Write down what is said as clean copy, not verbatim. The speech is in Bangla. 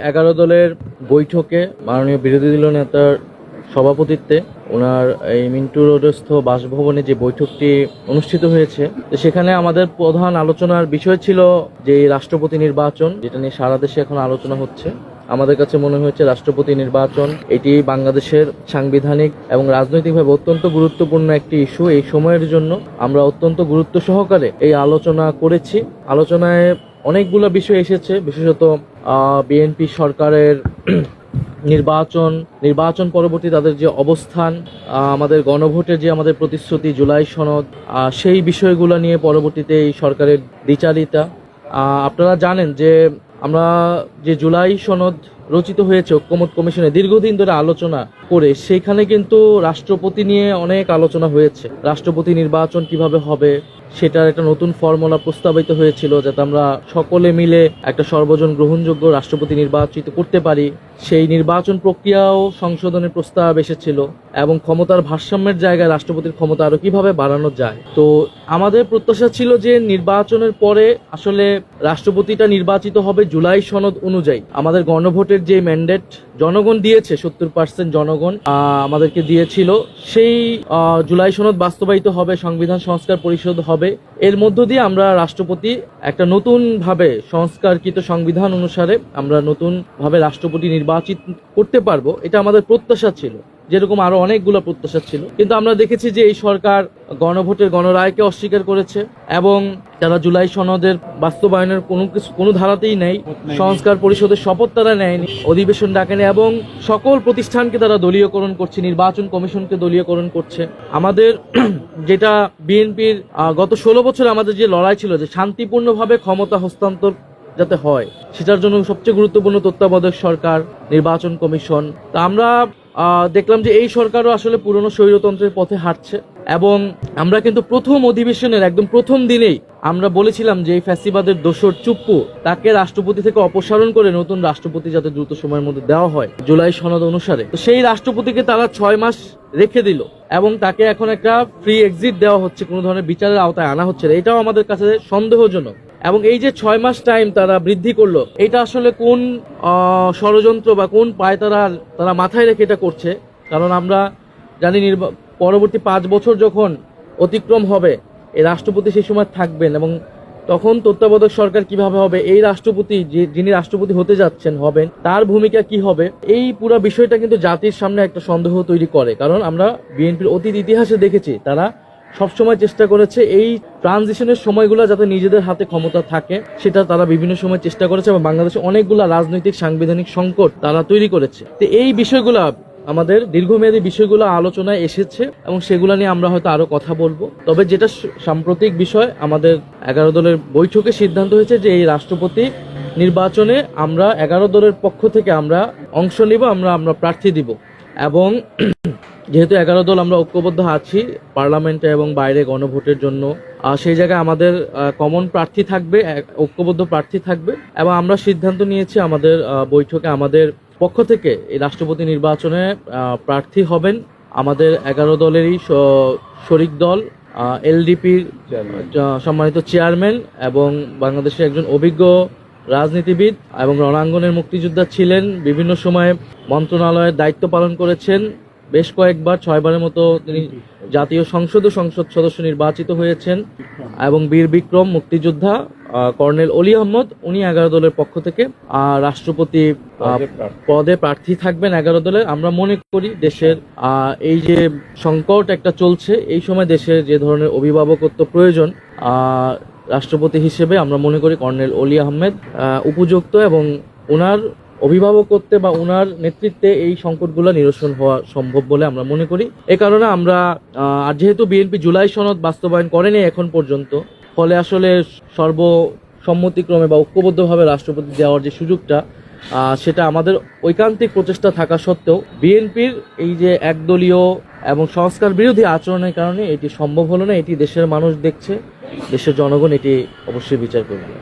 11 দলের বৈঠকে মাননীয় বিরোধী দলীয় নেতার সভাপতিত্বে ওনার এই মিন্টু রোডস্থ বাসভবনে যে বৈঠকটি অনুষ্ঠিত হয়েছে, সেখানে আমাদের প্রধান আলোচনার বিষয় ছিল যে রাষ্ট্রপতি নির্বাচন, যেটা নিয়ে সারা দেশে এখন আলোচনা হচ্ছে। আমাদের কাছে মনে হয়েছে রাষ্ট্রপতি নির্বাচন এটি বাংলাদেশের সাংবিধানিক এবং রাজনৈতিকভাবে অত্যন্ত গুরুত্বপূর্ণ একটি ইস্যু। এই সময়ের জন্য আমরা অত্যন্ত গুরুত্ব সহকারে এই আলোচনা করেছি। আলোচনায় অনেকগুলো বিষয় এসেছে, বিশেষত বিএনপি সরকারের নির্বাচন পরবর্তী তাদের যে অবস্থান, আমাদের গণভোটের যে আমাদের প্রতিশ্রুতি জুলাই সনদ, সেই বিষয়গুলো নিয়ে পরবর্তীতে এই সরকারের দ্বিচারিতা। আপনারা জানেন যে আমরা যে জুলাই সনদ রচিত হয়েছে ঐক্যমত্য কমিশনে দীর্ঘদিন ধরে আলোচনা করে, সেখানে কিন্তু রাষ্ট্রপতি নিয়ে অনেক আলোচনা হয়েছে। রাষ্ট্রপতি নির্বাচন কিভাবে হবে সেটার একটা নতুন ফর্মুলা প্রস্তাবিত হয়েছিল, যাতে আমরা সকলে মিলে একটা সর্বজন গ্রহণযোগ্য রাষ্ট্রপতি নির্বাচিত করতে পারি। সেই নির্বাচন প্রক্রিয়াও সংশোধনের প্রস্তাব এসেছিল এবং ক্ষমতার ভারসাম্যের জায়গায় রাষ্ট্রপতির ক্ষমতা আরো কিভাবে বাড়ানো যায়। তো আমাদের প্রত্যাশা ছিল যে নির্বাচনের পরে আসলে রাষ্ট্রপতিটা নির্বাচিত হবে জুলাই সনদ অনুযায়ী। আমাদের গণভোটের যে ম্যান্ডেট জনগণ দিয়েছে, 70% জনগণ আমাদেরকে দিয়েছিল, সেই জুলাই সনদ বাস্তবায়িত হবে, সংবিধান সংস্কার পরিষদ হবে। এর মধ্য দিয়ে আমরা রাষ্ট্রপতি একটা নতুন ভাবে সংস্কারকৃত সংবিধান অনুসারে আমরা নতুন ভাবে রাষ্ট্রপতি নির্বাচিত করতে পারবো, এটা আমাদের প্রত্যাশা ছিল। যেরকম আরো অনেকগুলো প্রত্যাশা ছিল, কিন্তু আমরা দেখেছি যে এই সরকার গণভোটের গণরায়কে অস্বীকার করেছে এবং তারা জুলাই সনদের বাস্তবায়নের কোনো ধারাতেই নেই। সংস্কার পরিষদের শপথ তারা নেয়নি, অধিবেশন ডাকেনি এবং সকল প্রতিষ্ঠানকে তারা দলীয়করণ করছে, নির্বাচন কমিশনকে দলীয়করণ করছে। আমাদের যেটা বিএনপির গত 16 বছর আমাদের যে লড়াই ছিল যে শান্তিপূর্ণভাবে ক্ষমতা হস্তান্তর যাতে হয়, সেটার জন্য সবচেয়ে গুরুত্বপূর্ণ তত্ত্বাবধায়ক সরকার, নির্বাচন কমিশন। তা আমরা দেখলাম যে এই সরকারও আসলে পুরনো স্বৈরতন্ত্রের পথে হাঁটছে এবং আমরা কিন্তু প্রথম অধিবেশনের একদম প্রথম দিনেই আমরা বলেছিলাম যে এই ফ্যাসিবাদের দোসর চুপ্পু, তাকে রাষ্ট্রপতি থেকে অপসারণ করে নতুন রাষ্ট্রপতি যাতে দ্রুত সময়ের মধ্যে দেওয়া হয় জুলাই সনদ অনুসারে। তো সেই রাষ্ট্রপতিকে তারা 6 মাস রেখে দিল এবং তাকে এখন একটা ফ্রি এক্সিট দেওয়া হচ্ছে, কোনো ধরনের বিচারের আওতায় আনা হচ্ছে না। এটাও আমাদের কাছে সন্দেহজনক। এবং এই যে 6 মাস টাইম তারা বৃদ্ধি করলো, এটা আসলে কোন ষড়যন্ত্র বা কোন পায় তারা মাথায় রেখে এটা করছে। কারণ আমরা জানি পরবর্তী 5 বছর যখন অতিক্রম হবে, এই রাষ্ট্রপতি সেই সময় থাকবেন এবং তখন তত্ত্বাবধায়ক সরকার কিভাবে হবে, এই রাষ্ট্রপতি যিনি রাষ্ট্রপতি হতে যাচ্ছেন হবেন, তার ভূমিকা কি হবে, এই পুরো বিষয়টা কিন্তু জাতির সামনে একটা সন্দেহ তৈরি করে। কারণ আমরা বিএনপির অতীত ইতিহাসে দেখেছি তারা সবসময় চেষ্টা করেছে এই ট্রানজিশনের সময়গুলো যাতে নিজেদের হাতে ক্ষমতা থাকে, সেটা তারা বিভিন্ন সময় চেষ্টা করেছে এবং বাংলাদেশে অনেকগুলো রাজনৈতিক সাংবিধানিক সংকট তারা তৈরি করেছে। তো এই বিষয়গুলো আমাদের দীর্ঘমেয়াদী বিষয়গুলো আলোচনায় এসেছে এবং সেগুলো নিয়ে আমরা হয়তো আরো কথা বলবো। তবে যেটা সাম্প্রতিক বিষয়, আমাদের 11 দলের বৈঠকে সিদ্ধান্ত হয়েছে যে এই রাষ্ট্রপতি নির্বাচনে আমরা 11 দলের পক্ষ থেকে আমরা অংশ নিব, আমরা প্রার্থী দিব। এবং যেহেতু 11 দল আমরা ঐক্যবদ্ধ আছি পার্লামেন্টে এবং বাইরে গণভোটের জন্য, সেই জায়গায় আমাদের কমন প্রার্থী থাকবে, ঐক্যবদ্ধ প্রার্থী থাকবে এবং আমরা সিদ্ধান্ত নিয়েছি আমাদের বৈঠকে আমাদের পক্ষ থেকে এই রাষ্ট্রপতি নির্বাচনে প্রার্থী হবেন আমাদের 11 দলেরই শরিক দল, এলডিপির সম্মানিত চেয়ারম্যান এবং বাংলাদেশের একজন অভিজ্ঞ রাজনীতিবিদ এবং রণাঙ্গনের মুক্তিযোদ্ধা ছিলেন, বিভিন্ন সময়ে মন্ত্রণালয়ের দায়িত্ব পালন করেছেন, বেশ কয়েকবার 6 বারের মতো তিনি জাতীয় সংসদ সদস্য নির্বাচিত হয়েছেন এবং বীর বিক্রম মুক্তিযোদ্ধা কর্নেল অলি আহমদ, উনি 11 দলের পক্ষ থেকে রাষ্ট্রপতি পদে প্রার্থী থাকবেন 11 দলের। আমরা মনে করি দেশের এই যে সংকট একটা চলছে, এই সময় দেশের যে ধরনের অভিভাবকত্ব প্রয়োজন, রাষ্ট্রপতি হিসেবে আমরা মনে করি কর্নেল অলি আহমেদ উপযুক্ত এবং ওনার অভিভাবকত্বে বা ওনার নেতৃত্বে এই সংকটগুলো নিরসন হওয়া সম্ভব বলে আমরা মনে করি। এ কারণে আমরা, আর যেহেতু বিএনপি জুলাই সনদ বাস্তবায়ন করেনি এখন পর্যন্ত, ফলে আসলে সর্বসম্মতিক্রমে বা ঐক্যবদ্ধভাবে রাষ্ট্রপতি দেওয়ার যে সুযোগটা, সেটা আমাদের ঐকান্তিক প্রচেষ্টা থাকা সত্ত্বেও বিএনপির এই যে একদলীয় এবং সংস্কার বিরোধী আচরণের কারণে এটি সম্ভব হলো না। এটি দেশের মানুষ দেখছে, দেশের জনগণ এটি অবশ্যই বিচার করবে।